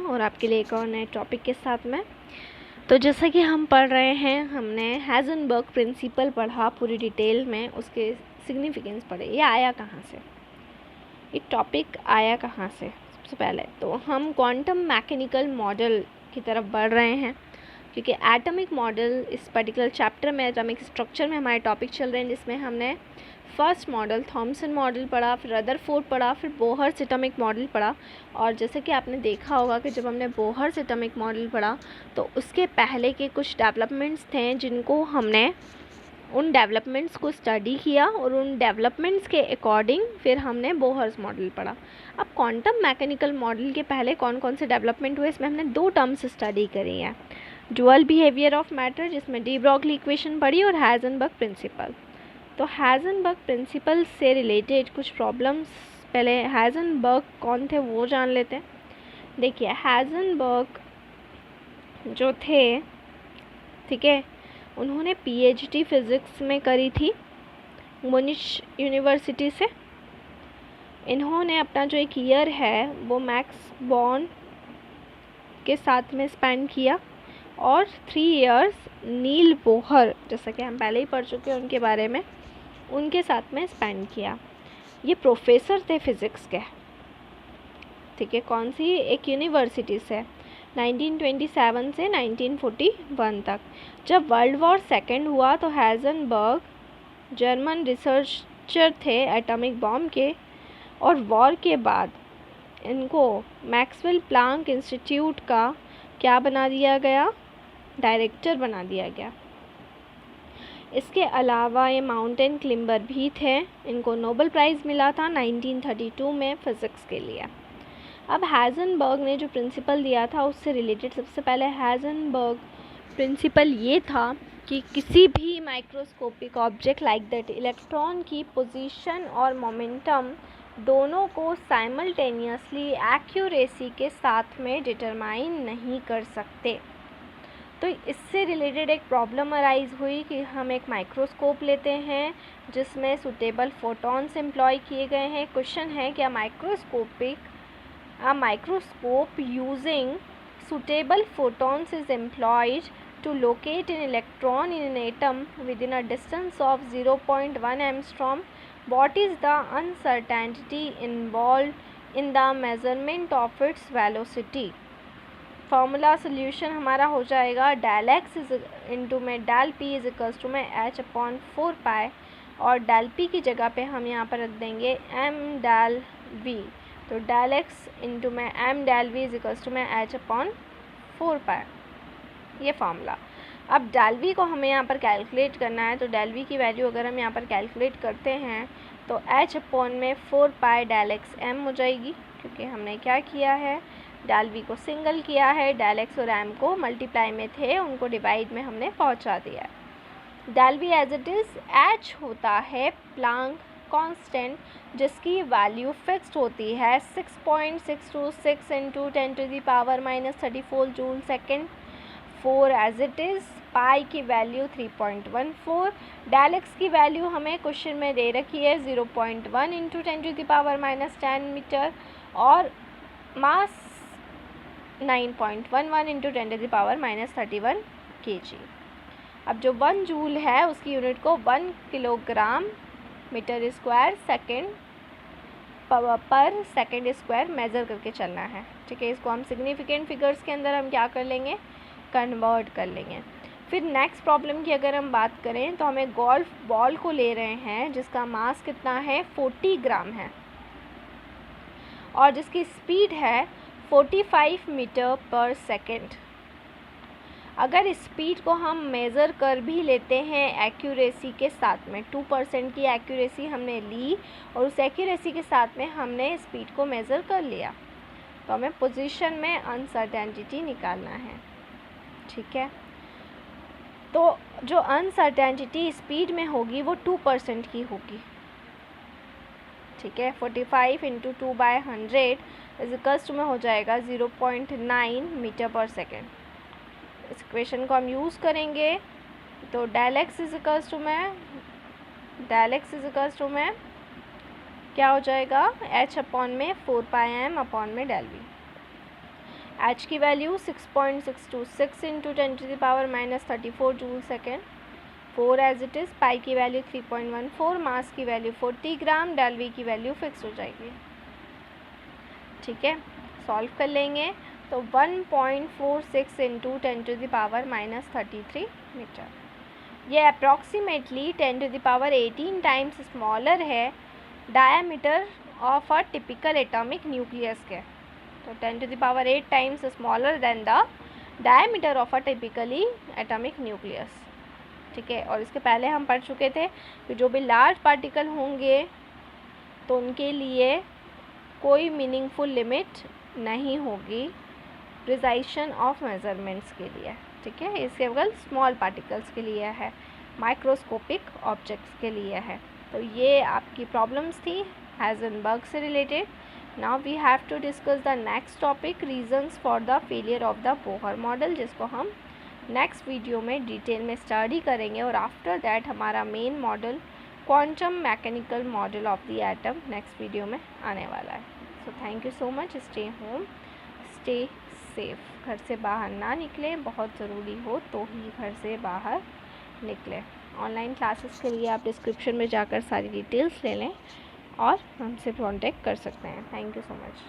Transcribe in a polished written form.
और आपके लिए एक और नए टॉपिक के साथ में। तो जैसा कि हम पढ़ रहे हैं, हमने हाइजेनबर्ग प्रिंसिपल पढ़ा पूरी डिटेल में, उसके सिग्निफिकेंस पढ़े। ये आया कहाँ से, ये टॉपिक आया कहाँ से? सबसे पहले तो हम क्वांटम मैकेनिकल मॉडल की तरफ बढ़ रहे हैं, क्योंकि एटॉमिक मॉडल इस पर्टिकुलर चैप्टर में, एटॉमिक स्ट्रक्चर में हमारे टॉपिक चल रहे हैं, जिसमें हमने फर्स्ट मॉडल थॉमसन मॉडल पढ़ा, फिर रदरफोर्ड पढ़ा, फिर बोहर्स एटॉमिक मॉडल पढ़ा। और जैसे कि आपने देखा होगा कि जब हमने बोहर्स एटॉमिक मॉडल पढ़ा तो उसके पहले के कुछ डेवलपमेंट्स थे जिनको हमने उन डेवलपमेंट्स को स्टडी किया और उन डेवलपमेंट्स के अकॉर्डिंग फिर हमने बोहर्स मॉडल पढ़ा। अब क्वांटम मैकेनिकल मॉडल के पहले कौन कौन से डेवलपमेंट हुए, इसमें हमने दो टर्म्स स्टडी करी हैं, डुअल बिहेवियर ऑफ मैटर जिसमें डी ब्रॉगली इक्वेशन पढ़ी, और हाइजेनबर्ग प्रिंसिपल। तो हाइजेनबर्ग प्रिंसिपल से रिलेटेड कुछ प्रॉब्लम्स, पहले हाइजेनबर्ग कौन थे वो जान लेते हैं। देखिए, हाइजेनबर्ग जो थे, ठीक है, उन्होंने पीएचडी फिज़िक्स में करी थी मुनिश यूनिवर्सिटी से। इन्होंने अपना जो एक ईयर है वो मैक्स बॉर्न के साथ में स्पेंड किया, और 3 इयर्स नील बोहर, जैसा कि हम पहले ही पढ़ चुके हैं उनके बारे में, उनके साथ में स्पेंड किया। ये प्रोफेसर थे फिज़िक्स के, ठीक है, कौन सी, एक यूनिवर्सिटी से, 1927 से 1941 तक। जब वर्ल्ड वॉर सेकेंड हुआ तो हाइजेनबर्ग जर्मन रिसर्चर थे एटॉमिक बॉम्ब के, और वॉर के बाद इनको मैक्सवेल प्लांक इंस्टीट्यूट का क्या बना दिया गया, डायरेक्टर बना दिया गया। इसके अलावा ये माउंटेन क्लिम्बर भी थे, इनको नोबेल प्राइज़ मिला था 1932 में फ़िज़िक्स के लिए। अब हाइजेनबर्ग ने जो प्रिंसिपल दिया था उससे रिलेटेड सबसे पहले हाइजेनबर्ग प्रिंसिपल ये था कि किसी भी microscopic object like that electron की पोजीशन और मोमेंटम दोनों को साइमल्टेनियसली एक्यूरेसी के साथ में डिटरमाइन नहीं कर सकते। तो इससे रिलेटेड एक प्रॉब्लम अराइज हुई कि हम एक माइक्रोस्कोप लेते हैं जिसमें सुटेबल फोटॉन्स एम्प्लॉय किए गए हैं। क्वेश्चन है कि a microscope using suitable photons is employed to locate an electron in an atom within a distance of 0.1 angstrom. What is the uncertainty involved in the measurement of its velocity? Formula solution हमारा हो जाएगा del x into m del p is equals to m h upon 4 pi, और del P की जगह पे हम यहाँ पर रख देंगे एम डेल वी। तो del x into m m del v is equals to m h upon 4 pi, ये फार्मूला। अब डेल वी को हमें यहाँ पर कैलकुलेट करना है, तो डेल वी की वैल्यू अगर हम यहाँ पर कैलकुलेट करते हैं तो एच अपॉन में 4 पाई डेल एक्स एम हो जाएगी, क्योंकि हमने क्या किया है, डेल वी को सिंगल किया है, डेल एक्स और एम को मल्टीप्लाई में थे, उनको डिवाइड में हमने पहुँचा दिया है। Del V as it is, H होता है प्लांक कांस्टेंट जिसकी वैल्यू फिक्स्ड होती है 6.626 into 10⁻⁻34 joule second. 4 as it is, pi की वैल्यू 3.14, डेल एक्स की वैल्यू हमें क्वेश्चन में दे रखी है 0.1 इंटू 10⁻10 मीटर, और मास 9.11 इंटू 10⁻31 kg। अब जो 1 जूल है उसकी यूनिट को 1 किलोग्राम मीटर स्क्वायर सेकेंड पर सेकेंड स्क्वायर मेज़र करके चलना है, ठीक है। इसको हम सिग्निफिकेंट फिगर्स के अंदर हम क्या कर लेंगे, कन्वर्ट कर लेंगे। फिर नेक्स्ट प्रॉब्लम की अगर हम बात करें तो हमें गोल्फ बॉल को ले रहे हैं जिसका मास कितना है, 40 ग्राम है, और जिसकी स्पीड है 45 मीटर पर सेकेंड। अगर स्पीड को हम मेज़र कर भी लेते हैं एक्यूरेसी के साथ में, 2% की एक्यूरेसी हमने ली और उस एक्यूरेसी के साथ में हमने स्पीड को मेज़र कर लिया, तो हमें पोजीशन में अनसर्टेनिटी निकालना है, ठीक है। तो जो अनसर्टेनिटी स्पीड में होगी वो 2% की होगी, ठीक है। 45 इंटू 2/100 इज इक्वल्स टू में हो जाएगा 0.9 मीटर पर सेकेंड। इस इक्वेशन को हम यूज़ करेंगे तो del X is equals to में क्या हो जाएगा, एच अपॉन में 4 पाई एम अपॉन में डेल वी। H की value 6.626 into 10⁻³ joule second, 4 as it is. Pi की वैल्यू 3.14, मास की वैल्यू 40 ग्राम, डेल वी की वैल्यू फिक्स हो जाएगी. ठीक है, सॉल्व कर लेंगे तो 1.46 इंटू 10⁻³ मीटर. ये अप्रॉक्सीमेटली 10⁻18 टाइम्स स्मॉलर है diameter of a typical atomic nucleus के. तो 10⁸ times smaller than the diameter of a typically atomic nucleus. ठीक है, और इसके पहले हम पढ़ चुके थे कि जो भी लार्ज पार्टिकल होंगे तो उनके लिए कोई मीनिंगफुल लिमिट नहीं होगी प्रिसाइशन ऑफ मेजरमेंट्स के लिए. ठीक है, इसके केवल स्मॉल पार्टिकल्स के लिए है, माइक्रोस्कोपिक ऑब्जेक्ट्स के लिए है. तो ये आपकी प्रॉब्लम्स थी हाइजेनबर्ग से related. Now we have to discuss the next topic, reasons for the failure of the Bohr model, जिसको हम नेक्स्ट वीडियो में डिटेल में स्टडी करेंगे. और आफ्टर दैट हमारा main model quantum mechanical model of the atom next video में आने वाला है. So thank you so much. Stay home, stay safe. घर से बाहर ना निकलें, बहुत ज़रूरी हो तो ही घर से बाहर निकलें. ऑनलाइन क्लासेस के लिए आप डिस्क्रिप्शन में जाकर सारी डिटेल्स ले लें और हमसे कॉन्टेक्ट कर सकते हैं. Thank you so much.